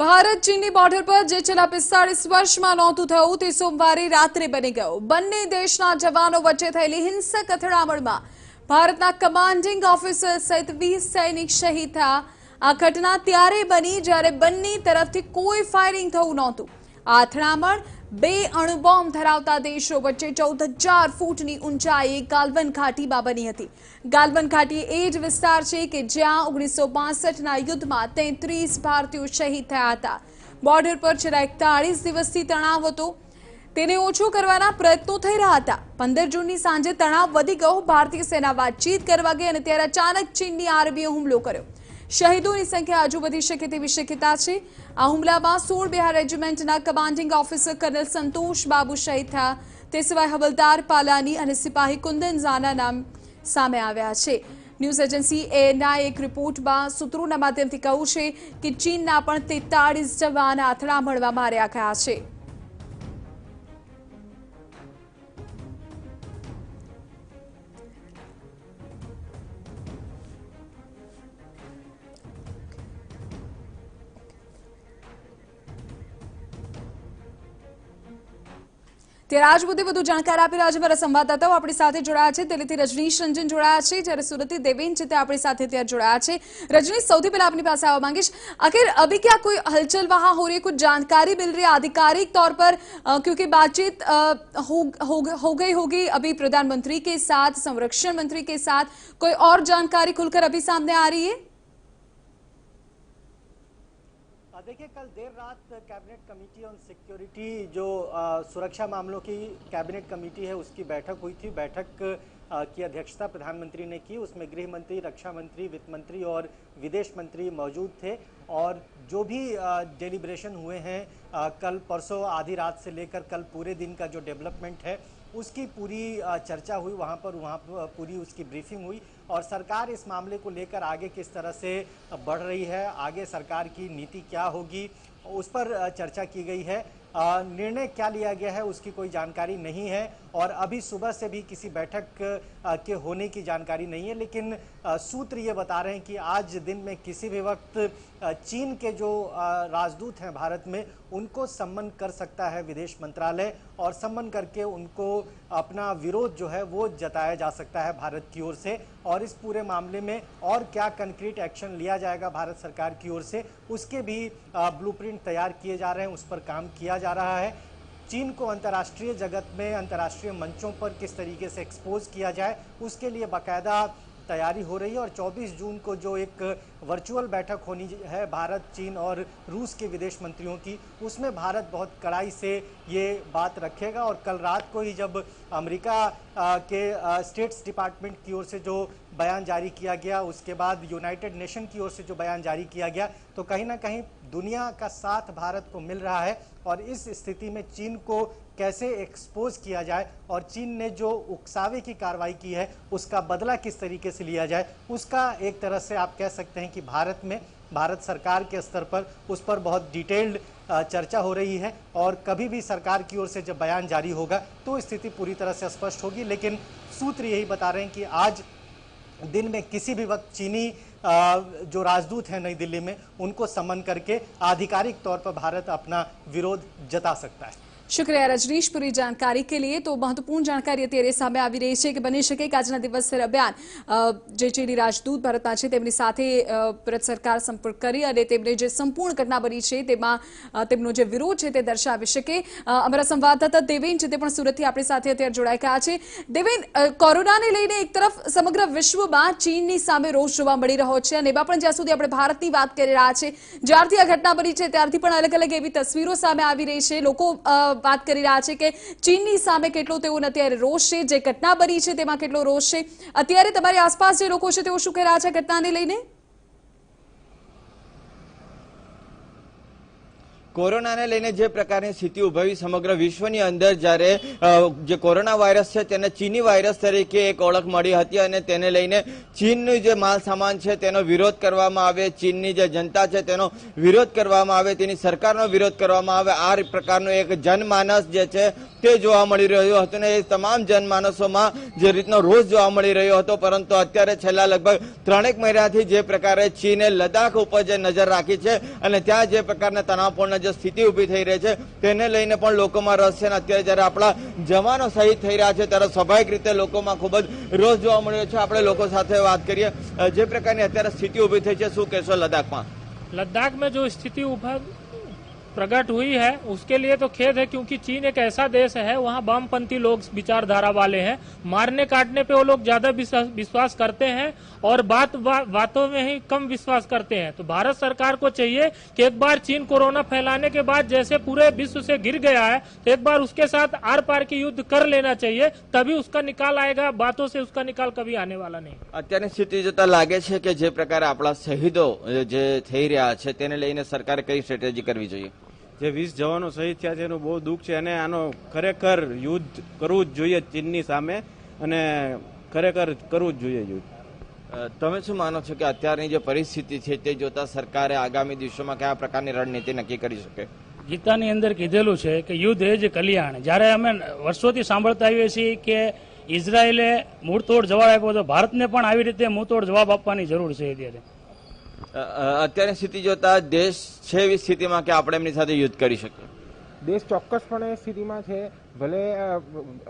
ભારત ચીનની બોર્ડર પર જે છેલ્લા 45 વર્ષમાં નહોતું થયું તે સોમવારે રાત્રે બની ગયું। બંને દેશના જવાનો વચ્ચે થયેલી હિંસક અથડામણમાં ભારતના કમાન્ડિંગ ઓફિસર સહિત 20 સૈનિક શહીદ થયા। આ ઘટના ત્યારે બની જ્યારે બંને તરફથી કોઈ ફાયરિંગ થયું નહોતું। આ અથડામણ બે અણુબોમ્બ ધરાવતા દેશો વચ્ચે 14,000 ફૂટની ઊંચાઈએ ગાલ્વન ઘાટીમાં બની હતી। ગાલ્વન ઘાટી એ જ વિસ્તાર છે કે જ્યાં 1962ના યુદ્ધમાં 33 ભારતીયો શહીદ થયા હતા। બોર્ડર પર છેલ્લા 41 દિવસથી તણાવ હતો, તેને ઓછો કરવાના પ્રયત્નો થઈ રહ્યા હતા। 15 જૂનની સાંજે તણાવ વધી ગયો। ભારતીય સેના વાતચીત કરવા ગઈ અને ત્યારે અચાનક ચીનની આર્મીએ હુમલો કર્યો। શહીદોની સંખ્યા હજુ વધી શકે તેવી શક્યતા છે। આ હુમલામાં 16 બિહાર રેજિમેન્ટના કમાન્ડિંગ ઓફિસર કર્નલ સંતોષ બાબુ શહીદ થયા। તે સિવાય હવલદાર પાલાની અને સિપાહી કુંદન ઝાના નામ સામે આવ્યા છે। ન્યૂઝ એજન્સી એએનઆઈ એક રિપોર્ટમાં સૂત્રોના માધ્યમથી કહ્યું છે કે ચીનના પણ 43 જવાન અથડામણમાં માર્યા ગયા છે। ત્યારે આજ મુદ્દે વધુ જાણકારી આપી રહ્યા છે મારા સંવાદદાતાઓ આપણી સાથે જોડાયા છે। દિલ્હીથી रजनीश रंजन जोड़ाया है, જ્યારે सूरत देवेन છે તે આપણી સાથે ત્યાં જોડાયા છે। रजनीश, सौથી पहले अपनी पास आवा मांगीश, आखिर अभी क्या कोई हलचल वहां हो रही है, कुछ जानकारी मिल रही है आधिकारिक तौर पर, क्योंकि बातचीत हो गई होगी अभी प्रधानमंत्री के साथ, संरक्षण मंत्री के साथ, कोई और जानकारी खुलकर अभी सामने आ रही है? देखिए, कल देर रात कैबिनेट कमेटी ऑन सिक्योरिटी जो सुरक्षा मामलों की कैबिनेट कमेटी है उसकी बैठक हुई थी। बैठक की अध्यक्षता प्रधानमंत्री ने की। उसमें गृह मंत्री, रक्षा मंत्री, वित्त मंत्री और विदेश मंत्री मौजूद थे। और जो भी डेलिब्रेशन हुए हैं कल परसों आधी रात से लेकर कल पूरे दिन का जो डेवलपमेंट है उसकी पूरी चर्चा हुई। वहाँ पर पूरी उसकी ब्रीफिंग हुई और सरकार इस मामले को लेकर आगे किस तरह से बढ़ रही है, आगे सरकार की नीति क्या होगी, उस पर चर्चा की गई है। निर्णय क्या लिया गया है उसकी कोई जानकारी नहीं है और अभी सुबह से भी किसी बैठक के होने की जानकारी नहीं है। लेकिन सूत्र ये बता रहे हैं कि आज दिन में किसी भी वक्त चीन के जो राजदूत हैं भारत में उनको सम्मन कर सकता है विदेश मंत्रालय और सम्मन करके उनको अपना विरोध जो है वो जताया जा सकता है भारत की ओर से। और इस पूरे मामले में और क्या कंक्रीट एक्शन लिया जाएगा भारत सरकार की ओर से उसके भी ब्लूप्रिंट तैयार किए जा रहे हैं, उस पर काम किया जा रहा है। चीन को अंतर्राष्ट्रीय जगत में, अंतर्राष्ट्रीय मंचों पर किस तरीके से एक्सपोज किया जाए उसके लिए बाकायदा तैयारी हो रही है। और 24 जून को जो एक वर्चुअल बैठक होनी है भारत, चीन और रूस के विदेश मंत्रियों की, उसमें भारत बहुत कड़ाई से ये बात रखेगा। और कल रात को ही जब अमेरिका के स्टेट्स डिपार्टमेंट की ओर से जो बयान जारी किया गया, उसके बाद यूनाइटेड नेशन की ओर से जो बयान जारी किया गया, तो कहीं ना कहीं दुनिया का साथ भारत को मिल रहा है। और इस स्थिति में चीन को कैसे एक्सपोज किया जाए और चीन ने जो उकसावे की कार्रवाई की है उसका बदला किस तरीके से लिया जाए, उसका एक तरह से आप कह सकते हैं कि भारत सरकार के स्तर पर उस पर बहुत डिटेल्ड चर्चा हो रही है। और कभी भी सरकार की ओर से जब बयान जारी होगा तो स्थिति पूरी तरह से स्पष्ट होगी। लेकिन सूत्र यही बता रहे हैं कि आज दिन में किसी भी वक्त चीनी जो राजदूत हैं नई दिल्ली में उनको सम्मन करके आधिकारिक तौर पर भारत अपना विरोध जता सकता है। शुक्रिया रजनीश पूरी जानकारी के लिए। तो महत्वपूर्ण जानकारी અત્યારે સામે આવી રહી છે કે બની શકે કે આજના દિવસ દરમિયાન જે ચીની રાજદૂત ભારતના છે તેમની સાથે ભારત સરકાર સંપર્ક કરી અને તેમને જે સંપૂર્ણ ઘટના બની છે તેમાં તેમનો જે વિરોધ છે તે દર્શાવી શકે। અમારા સંવાદદાતા દેવેન છે તે પણ સુરતથી આપણી સાથે અત્યારે જોડાઈ ગયા છે। દેવેન, કોરોનાને લઈને એક તરફ સમગ્ર વિશ્વમાં ચીનની સામે રોષ જોવા મળી રહ્યો છે અને એમાં પણ જ્યાં સુધી આપણે ભારતની વાત કરી રહ્યા છે, જ્યારથી આ ઘટના બની છે ત્યારથી પણ અલગ અલગ એવી તસવીરો સામે આવી રહી છે। લોકો बात કરી રહ્યા છે કે ચીનની સામે કેટલો તેઓને અત્યારે રોષ છે, જે ઘટના બની છે તેમાં કેટલો રોષ છે। અત્યારે તમારી આસપાસ જે લોકો છે તેઓ શું કહી રહ્યા છે ઘટનાને લઈને? કોરોનાને લઈને જે પ્રકારની સ્થિતિ ઉભવી સમગ્ર વિશ્વની અંદર જ્યારે જે કોરોના વાયરસ છે તેને ચીની વાયરસ તરીકે એક ઓળખ મળી હતી અને તેને લઈને ચીનનું જે માલ સામાન છે તેનો વિરોધ કરવામાં આવે, ચીનની જે જનતા છે તેનો વિરોધ કરવામાં આવે, તેની સરકારનો વિરોધ કરવામાં આવે, આ પ્રકારનું એક જનમાનસ જે છે તે જોવા મળી રહ્યું હતું ને એ તમામ જનમાનસોમાં જે રીતનો રોષ જોવા મળી રહ્યો હતો. પરંતુ અત્યારે છેલ્લા લગભગ 3 મહિનાથી જે પ્રકારે ચીને લદ્દાખ ઉપર જે નજર રાખી છે અને ત્યાં જે પ્રકારના તણાવપૂર્ણ જે સ્થિતિ ઉભી થઈ રહી છે તેને લઈને પણ લોકોમાં રસ છે. અને અત્યારે જયારે આપણા જવાનો શહીદ થઈ રહ્યા છે ત્યારે સ્વાભાવિક રીતે લોકોમાં ખૂબ જ રોષ જોવા મળી રહ્યો છે. આપણે લોકો સાથે વાત કરીએ, જે પ્રકારની અત્યારે સ્થિતિ ઉભી થઈ છે, શું કહેશો લદ્દાખમાં? लद्दाख में जो स्थिति प्रकट हुई है उसके लिए तो खेद है, क्योंकि चीन एक ऐसा देश है वहाँ वामपंथी लोग विचारधारा वाले हैं, मारने काटने पे वो लोग ज्यादा विश्वास करते हैं और बातों में ही कम विश्वास करते हैं. तो भारत सरकार को चाहिए कि एक बार चीन कोरोना फैलाने के बाद जैसे पूरे विश्व से गिर गया है तो एक बार उसके साथ आर पार की युद्ध कर लेना चाहिए, तभी उसका निकाल आएगा. बातों से उसका निकाल कभी आने वाला नहीं. અત્યારની સ્થિતિ જોતા લાગે છે કે જે પ્રકારે આપણા શહીદો જે થઈ રહ્યા છે તેને લઈને સરકારે કઈ સ્ટ્રેટેજી કરવી જોઈએ? જે 20 જવાનો શહીદ થયા છે એનું બહુ દુઃખ છે અને આનો ખરેખર યુદ્ધ કરવું જ જોઈએ ચીનની સામે અને ખરેખર કરવું જ જોઈએ યુદ્ધ. તમે શું માનો છો કે અત્યારની જે પરિસ્થિતિ છે તે જોતા સરકારે આગામી દિવસોમાં કયા પ્રકારની રણનીતિ નક્કી કરી શકે? ગીતાની અંદર કીધેલું છે કે યુદ્ધ એ જ કલ્યાણ. જ્યારે અમે વર્ષોથી સાંભળતા આવીએ છીએ કે ઇઝરાયેલે મૂળતોડ જવાબ આપ્યો તો ભારતને પણ આવી રીતે મૂળતોડ જવાબ આપવાની જરૂર છે. અત્યારે અત્યારની સ્થિતિ જોતા દેશ છે એવી સ્થિતિમાં કે આપણે એમની સાથે યુદ્ધ કરી શકીએ? દેશ ચોક્કસપણે સ્થિતિમાં છે. ભલે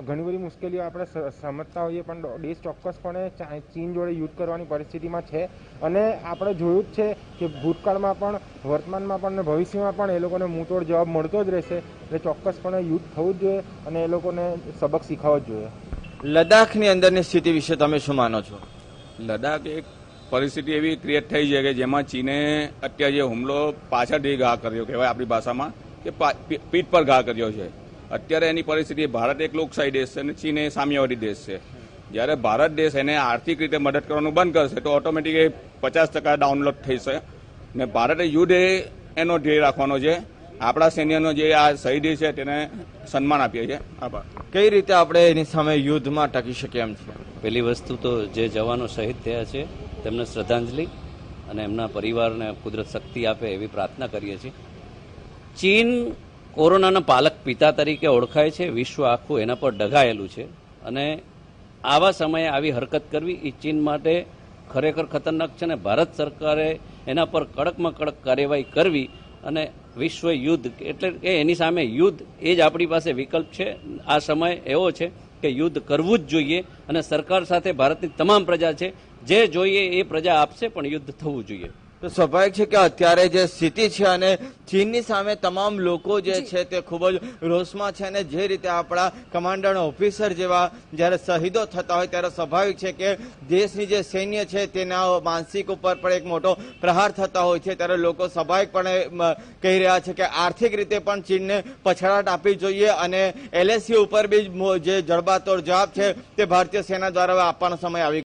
ઘણી બધી મુશ્કેલીઓ આપણે સમજતા હોઈએ પણ દેશ ચોક્કસપણે ચીન જોડે યુદ્ધ કરવાની પરિસ્થિતિમાં છે. અને આપણે જોયું જ છે કે ભૂતકાળમાં પણ, વર્તમાનમાં પણ, ભવિષ્યમાં પણ એ લોકોને મુંહતોડ જવાબ મળતો જ રહેશે. એટલે ચોક્કસપણે યુદ્ધ થવું જ જોઈએ અને એ લોકોને સબક શીખવવો જ જોઈએ. લદ્દાખની અંદરની સ્થિતિ વિશે તમે શું માનો છો? લદ્દાખ એક પરિસ્થિતિ એવી ક્રિએટ થઈ છે કે જેમાં ચીને અત્યારે જે હુમલો પાછળથી ઘા કર્યો કહેવાય આપણી ભાષામાં, કે પીઠ પર ઘા કર્યો છે. અત્યારે એની પરિસ્થિતિ, ભારત એક લોકશાહી દેશ છે અને ચીન એ સામ્યવાદી દેશ છે. જ્યારે ભારત દેશ એને આર્થિક રીતે મદદ કરવાનું બંધ કરશે તો ઓટોમેટિક 50% ડાઉનલોડ થશે ને ભારતે યુદ્ધ એનો ધ્યેય રાખવાનો છે. આપણા સૈન્યનો જે આ શહીદી છે તેને સન્માન આપીએ છીએ. આભાર. કઈ રીતે આપણે એની સામે યુદ્ધમાં ટકી શકીએ એમ છે? પહેલી વસ્તુ તો જે જવાનો શહીદ થયા છે તેમને શ્રદ્ધાંજલિ અને એમના પરિવારને કુદરત શક્તિ આપે એવી પ્રાર્થના કરીએ છીએ. ચીન કોરોનાના પાલક પિતા તરીકે ઓળખાય છે, વિશ્વ આખું એના પર ડઘાયેલું છે અને આવા સમયે આવી હરકત કરવી એ ચીન માટે ખરેખર ખતરનાક છે અને ભારત સરકારે એના પર કડકમાં કડક કાર્યવાહી કરવી અને વિશ્વ યુદ્ધ એટલે કે એની સામે યુદ્ધ એ જ આપણી પાસે વિકલ્પ છે. આ સમય એવો છે કે યુદ્ધ કરવું જ જોઈએ અને સરકાર સાથે ભારતની તમામ પ્રજા છે, જે જોઈએ એ પ્રજા આપશે, પણ યુદ્ધ થવું જોઈએ. તો સ્વાભાવિક છે કે અત્યારે જે સ્થિતિ છે અને ચીનની સામે તમામ લોકો જે છે તે ખૂબ જ રોષમાં છે અને જે રીતે આપણા કમાન્ડર ઓફિસર જેવા જ્યારે શહીદો થતા હોય ત્યારે સ્વાભાવિક છે કે દેશની જે સૈન્ય છે તેના માનસિક ઉપર પણ એક મોટો પ્રહાર થતા હોય છે. ત્યારે લોકો સ્વાભાવિકપણે કહી રહ્યા છે કે આર્થિક રીતે પણ ચીનને પછાડાટ આપવી જોઈએ અને LAC ઉપર બી જે જડબાતોડ જવાબ છે તે ભારતીય સેના દ્વારા આપવાનો સમય આવી